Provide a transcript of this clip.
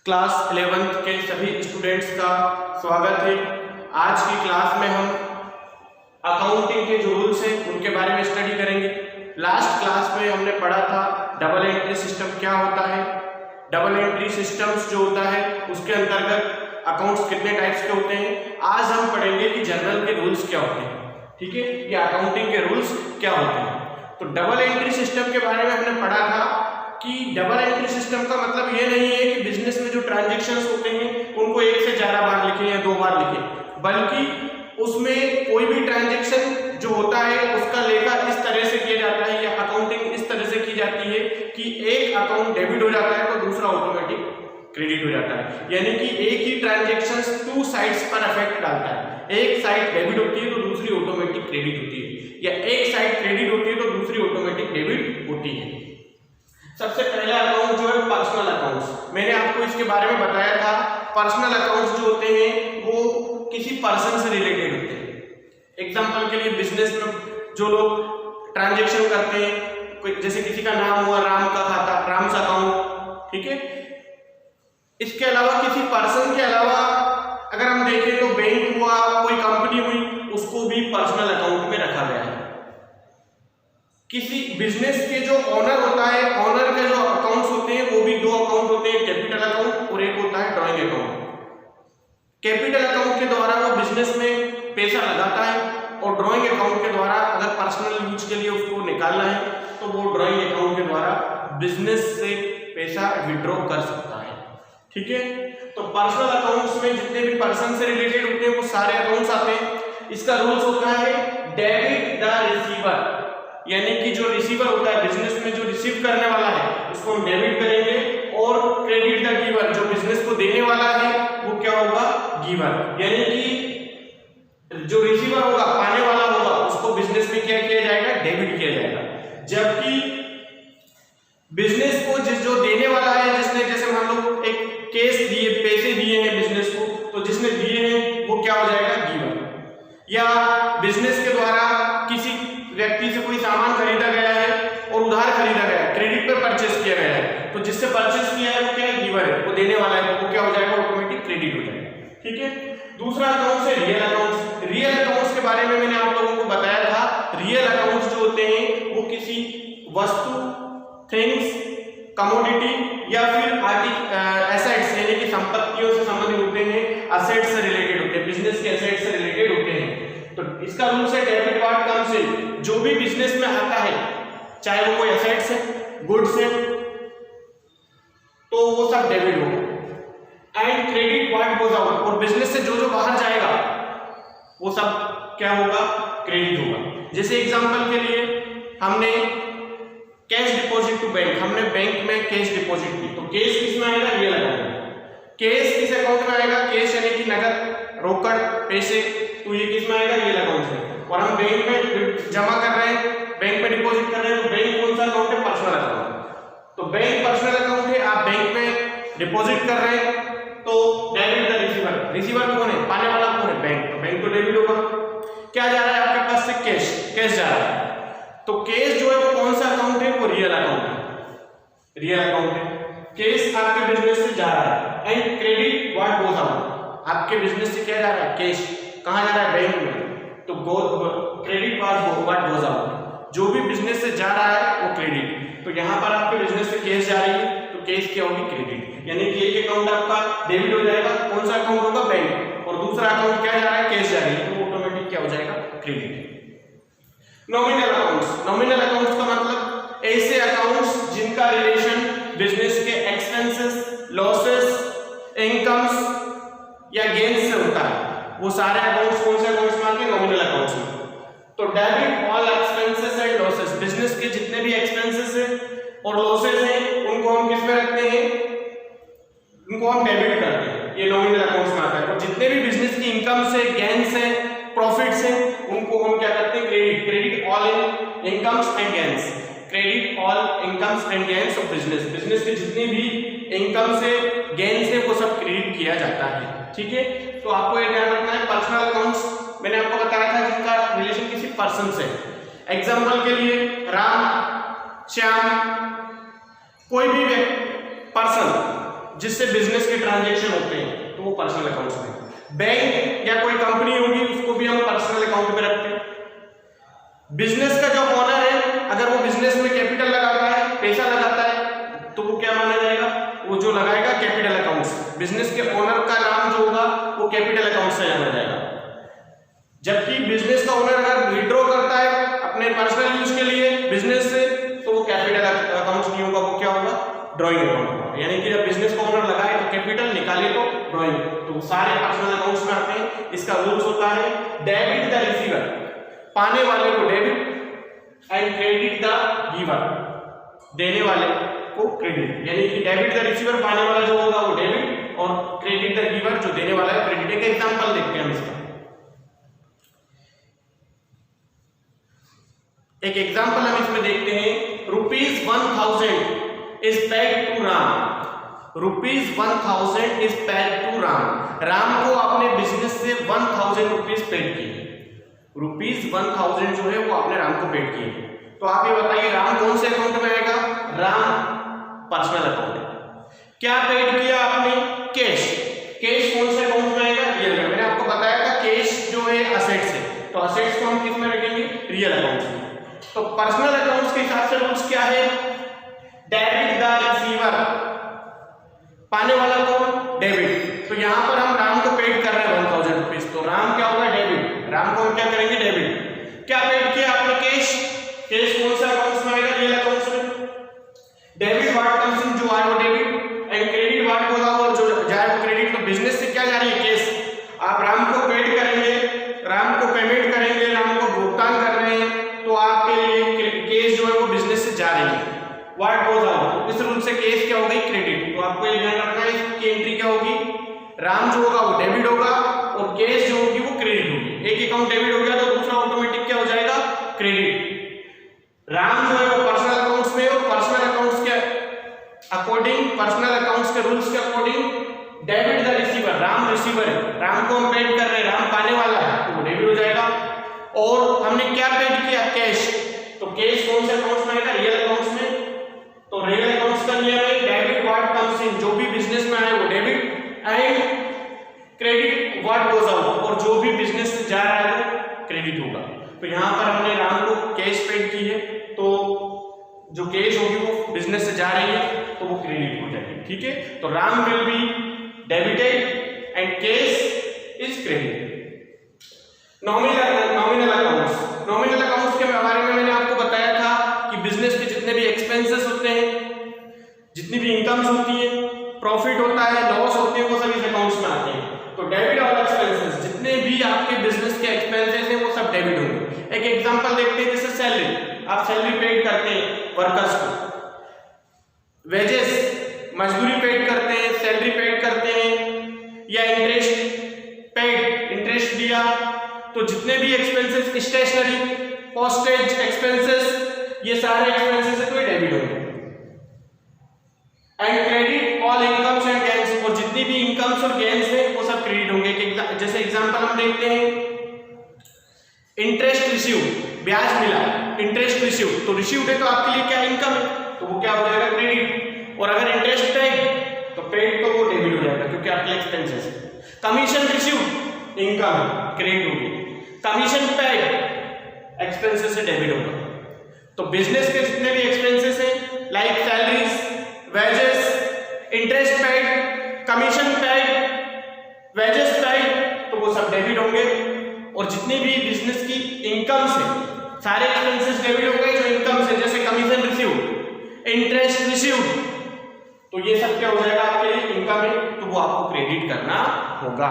Class 11th के सभी students का स्वागत है। आज की क्लास में हम अकाउंटिंग के जो रूल्स हैं उनके बारे में स्टडी करेंगे। लास्ट क्लास में हमने पढ़ा था डबल एंट्री सिस्टम क्या होता है। डबल एंट्री सिस्टम्स जो होता है उसके अंतर्गत अकाउंट्स कितने टाइप्स के होते हैं। आज हम पढ़ेंगे कि जर्नल के रूल्स क्या होते हैं, ठीक है, या अकाउंटिंग के रूल्स क्या होते हैं। तो डबल एंट्री सिस्टम के बारे में हमने पढ़ा था कि डबल एंट्री सिस्टम का मतलब ये नहीं है कि बिजनेस में जो ट्रांजैक्शंस होते हैं उनको एक से ज्यादा बार लिखें या 2 बार लिखें, बल्कि उसमें कोई भी ट्रांजैक्शन जो होता है उसका लेखा इस तरह से किया जाता है या अकाउंटिंग इस तरह से की जाती है कि एक अकाउंट डेबिट हो जाता है तो दूसरा ऑटोमेटिक क्रेडिट हो जाता है। यानी कि एक ही ट्रांजैक्शंस 2 साइड्स पर इफेक्ट डालता है। एक साइड डेबिट होती है तो दूसरी ऑटोमेटिक क्रेडिट होती है, या एक साइड क्रेडिट होती है तो दूसरी ऑटोमेटिक डेबिट होती है। सबसे पहला अकाउंट जो है पर्सनल अकाउंट्स। मैंने आपको इसके बारे में बताया था। पर्सनल अकाउंट्स जो होते हैं वो किसी पर्सन से रिलेटेड होते हैं। एग्जांपल के लिए बिजनेस में जो लोग ट्रांजैक्शन करते हैं, जैसे किसी का नाम हुआ राम का खाता, राम्स अकाउंट, ठीक है। इसके अलावा किसी पर्सन के अलावा अगर हम देखें तो बैंक हुआ, कोई कंपनी हुई, उसको भी पर्सनल अकाउंट में रखा गया है। किसी बिजनेस के जो ओनर होता है, ओनर के जो अकाउंट्स होते हैं वो भी 2 अकाउंट होते हैं, कैपिटल अकाउंट और एक होता है ड्राइंग अकाउंट। कैपिटल अकाउंट के द्वारा वो बिजनेस में पैसा लगाता है और ड्राइंग अकाउंट के द्वारा अगर पर्सनल यूज के लिए उसको निकालना है तो वो ड्राइंग अकाउंट के द्वारा बिजनेस से पैसा विड्रॉ कर सकता है, ठीक है। तो पर्सनल अकाउंट्स में जितने भी पर्सन से रिलेटेड होते हैं वो सारे अकाउंट्स आते हैं। इसका रूल्स होता है डेबिट द रिसीवर, यानी कि जो रिसीवर होता है बिजनेस में, जो रिसीव करने वाला है उसको हम डेबिट करेंगे, और क्रेडिट द गिवर, जो बिजनेस को देने वाला है वो क्या होगा, गिवर। यानी कि जो रिसीवर होगा, पाने वाला होगा, उसको बिजनेस में क्या किया जाएगा, डेबिट किया जाएगा। जबकि बिजनेस को जो देने वाला है, जिसने, जैसे मान लो एक केस दिए, पैसे दिए हैं बिजनेस को, तो जिसने दिए हैं वो क्या हो जाएगा, गिवर। या बिजनेस के द्वारा किसी व्यक्ति से कोई सामान खरीदा गया है और उधार खरीदा गया है, क्रेडिट पर परचेस किया गया है, तो जिससे परचेस किया है वो क्या है, गिवर है, वो देने वाला है, तो वो क्या हो जाएगा, ऑटोमेटिक क्रेडिट हो जाएगा, ठीक है। दूसरा अकाउंट है रियल अकाउंट्स। रियल अकाउंट्स के बारे में मैंने आप लोगों को बताया था। रियल अकाउंट्स जो होते हैं वो किसी वस्तु, थिंग्स, कमोडिटी या फिर एसेट्स यानी कि संपत्तियों से संबंधित होते हैं, एसेट्स से रिलेटेड होते हैं, बिजनेस के एसेट्स से रिलेटेड होते हैं। तो इसका रूल्स है डेबिट व्हाट कम्स इन, जो भी बिजनेस में आता है, चाहे वो कोई एसेट्स है, गुड्स है, तो वो सब डेबिट होगा। And credit what goes out, और बिजनेस से जो जो बाहर जाएगा वो सब क्या होगा, क्रेडिट होगा। जैसे एग्जांपल के लिए हमने कैश डिपॉजिट टू बैंक, हमने बैंक में कैश डिपॉजिट की, तो कैश किसमें आएगा, रियल अकाउंट में। कैश किस अकाउंट में आएगा, कैश यानी कि नगद, रोकड़, पैसे, तो ये किसमें आएगा, रियल अकाउंट में। और हम बैंक में जमा कर रहे हैं, बैंक में डिपॉजिट कर रहे हैं, तो बैंक कौन सा अकाउंट है, पर्सनल अकाउंट। तो बैंक पर्सनल अकाउंट है, आप बैंक में डिपॉजिट कर रहे हैं, तो डेबिट द रिसीवर। रिसीवर कौन है, पाने वाला कौन है, बैंक, तो बैंक तो डेबिट होगा। क्या जा रहा है आपके पास से, कैश, कैश जा रहा है, तो कैश जो है वो कौन सा अकाउंट है, वो रियल अकाउंट है, रियल अकाउंट है। कैश आपके बिजनेस से जा रहा है। And credit what goes out, आपके बिजनेस से क्या जा रहा है, कैश कहां जा रहा है, बैंक में, तो क्रेडिट व्हाट गोज आउट, जो भी बिजनेस से जा रहा है वो क्रेडिट। तो यहां पर आपके बिजनेस से कैश जा रही है तो कैश क्या होगी, क्रेडिट। यानी कि एक अकाउंट आपका डेबिट हो जाएगा, कौन सा अकाउंट होगा, बैंक, और दूसरा अकाउंट क्या जा रहा है, कैश जा रही है, तो ऑटोमेटिक क्या हो जाएगा, credit. Nominal accounts. Nominal accounts का मतलब ऐसे अकाउंट्स जिनका रिलेशन बिजनेस के एक्सपेंसेस, लॉसेस, इनकम्स या गेन्स से होता है, वो सारे अकाउंट्स कौन से अकाउंट्स में आते हैं, नॉमिनल अकाउंट्स में। तो debit all expenses and losses, business के जितने भी एक्सपेंसेस हैं और लॉसेस हैं उनको हम किस में रखते हैं, उनको हम डेबिट करते हैं, ये नॉमिनल अकाउंट्स में आता है। और जितने भी बिजनेस की इनकम्स है, गेन्स है, प्रॉफिट्स हैं, उनको हम क्या करते हैं, credit, credit all in incomes and gains, credit all incomes and gains of business. Business के जितनी भी इनकम्स है, गेन्स है, वो सब क्रेडिट किया जाता है, ठीक है। तो आपको ये ध्यान रखना है। पर्सनल अकाउंट्स मैंने आपको बताया था जिनका रिलेशन किसी पर्सन से। एग्जांपल के लिए राम, श्याम, कोई भी पर्सन जिससे बिजनेस के ट्रांजैक्शन होते हैं, तो वो पर्सनल अकाउंट्स में। बैंक या कोई कंपनी होगी उसको भी हम पर्सनल अकाउंट में रखते हैं। बिजनेस का जो ओनर है अगर वो बिजनेस में कैपिटल लगाता है, पैसा लगाता है, तो वो क्या माना जाएगा, वो जो लगाएगा कैपिटल अकाउंट्स। बिजनेस के ओनर का नाम जो होगा वो कैपिटल अकाउंट से जाना जाएगा। जबकि बिजनेस का ओनर अगर विड्रॉ करता है अपने पर्सनल यूज के लिए बिजनेस से, तो वो कैपिटल अकाउंट नहीं होगा, वो क्या होगा, ड्रॉइंग अकाउंट होगा। यानी कि जब बिजनेस का ओनर लगाए तो कैपिटल, निकाले तो ड्रॉइंग, तो सारे पर्सनल अकाउंट्स में आते हैं। इसका रूल्स होता है डेबिट द रिसीवर, पाने वाले को debit, and credit the giver, देने वाले को क्रेडिट। यानी कि डेबिट द रिसीवर, पाने वाला जो होगा वो डेबिट, और क्रेडिट द गिवर, जो देने वाला है क्रेडिट। एक एग्जांपल देखते हैं हम इसका। एक एग्जांपल हम इसमें देखते हैं। ₹1000 is paid to Ram. ₹1000 is paid to Ram. Ram को अपने बिजनेस से 1000 रुपीज पेड किए। ₹1000 जो है वो आपने राम को पेड किए। तो आप ये बताइए राम कौन से अकाउंट में आएगा, राम पर्सनल अकाउंट है। क्या पेड किया आपने, कैश। कैश कौन से अकाउंट में आएगा, रियल में। मैंने आपको बताया था कैश जो है असेट्स है, तो असेट्स को हम किस में रखेंगे, रियल अकाउंट में। तो पर्सनल अकाउंट्स के हिसाब से रूल्स क्या है, डेबिट द रिसीवर, पाने वाला कौन, डेबिट। तो यहां पर हम राम को पेड कर रहे हैं 1000 रुपीज, तो राम क्या होगा, डेबिट। राम को हम क्या करेंगे, डेबिट। क्या पेड किया आपने, कैश। कैश कौन सा अकाउंट्स में आएगा, रियल अकाउंट्स में। डेबिट व्हाट कम्स इन, जो आए वो debit, and credit what goes out, और जो जाए वो क्रेडिट। तो बिजनेस से क्या जा रही है, कैश। आप राम को पेड करेंगे, राम को पेमेंट करेंगे, राम को भुगतान कर रहे हैं, तो आपके लिए कैश जो है वो बिजनेस से जा रही है। व्हाट गोज आउट, इस रूल से कैश क्या हो गई, क्रेडिट। तो आपको ये ध्यान रखना है इसकी एंट्री क्या होगी, राम जो होगा वो डेबिट होगा और कैश जो होगी वो क्रेडिट होगी। एक अकाउंट डेबिट हो गया तो दूसरा ऑटोमेटिक क्या हो जाएगा, क्रेडिट। राम जो है वो पर्सनल अकाउंट्स में, और पर्सनल अकाउंट्स के अकॉर्डिंग, पर्सनल अकाउंट्स के रूल्स के according debit the receiver, Ram receiver है, राम को हम पेड कर रहे हैं, राम पाने वाला है, तो वो डेबिट हो जाएगा। और हमने क्या पेड किया, कैश। तो कैश कौन से अकाउंट्स में आएगा, रियल अकाउंट्स में। तो रियल अकाउंट्स का नियम है डेबिट व्हाट कम्स इन, जो भी बिजनेस में आए वो debit, and credit what goes out, और जो भी बिजनेस से जा रहा है वो क्रेडिट होगा। तो यहां पर हमने राम को कैश पेड की है, तो जो कैश होगी वो बिजनेस से जा रही है तो वो क्रेडिट हो जाएगी, ठीक है। तो Ram will be debited and cash is credit. Nominal accounts. Nominal accounts के बारे में मैंने आपको बताया था कि बिजनेस के जितने भी एक्सपेंसेस होते हैं, जितनी भी इनकम्स होती है, प्रॉफिट होता है, लॉस होती है, वो सब इस अकाउंट्स में आते हैं। तो डेबिट ऑल एक्सपेंसेस, जितने भी आपके बिजनेस के एक्सपेंसेस हैं वो सब डेबिट होंगे। एक एग्जांपल देखते हैं, जैसे सैलरी, आप सैलरी पेड करते हैं वर्कर्स को, वेजेस मजदूरी पेड करते हैं, सैलरी पेड करते हैं, या इंटरेस्ट पेड, इंटरेस्ट दिया, तो जितने भी एक्सपेंसेस, स्टेशनरी, पोस्टेज एक्सपेंसेस, ये सारे एक्सपेंसेस है तो ये डेबिट होंगे। And credit all incomes and gains, और जितनी भी इनकम्स और गेन्स है वो सब क्रेडिट होंगे। जैसे एग्जांपल हम देखते हैं, इंटरेस्ट रिसीव, ब्याज मिला, इंटरेस्ट रिसीव, तो रिसीव्ड है तो आपके लिए क्या, इनकम है, तो वो क्या हो जाएगा, क्रेडिट। और अगर इंटरेस्ट पेड, तो पेड तो वो डेबिट हो जाएगा क्योंकि आपके एक्सपेंसेस है। कमीशन रिसीव, इनकम क्रेडिट होगी, कमीशन पेड एक्सपेंसेस से डेबिट होगा। तो बिजनेस के जितने भी एक्सपेंसेस हैं like salaries, wages, interest paid, commission paid, wages paid, तो वो सब डेबिट होंगे। और जितनी भी बिजनेस की इनकम्स है सारे एक्सपेंसेस डेबिट हो गए, जो इनकम्स है जैसे कमीशन रिसीव, इंटरेस्ट रिसीव, तो ये सब क्या हो जाएगा आपके लिए, इनकम है, तो वो आपको क्रेडिट करना होगा।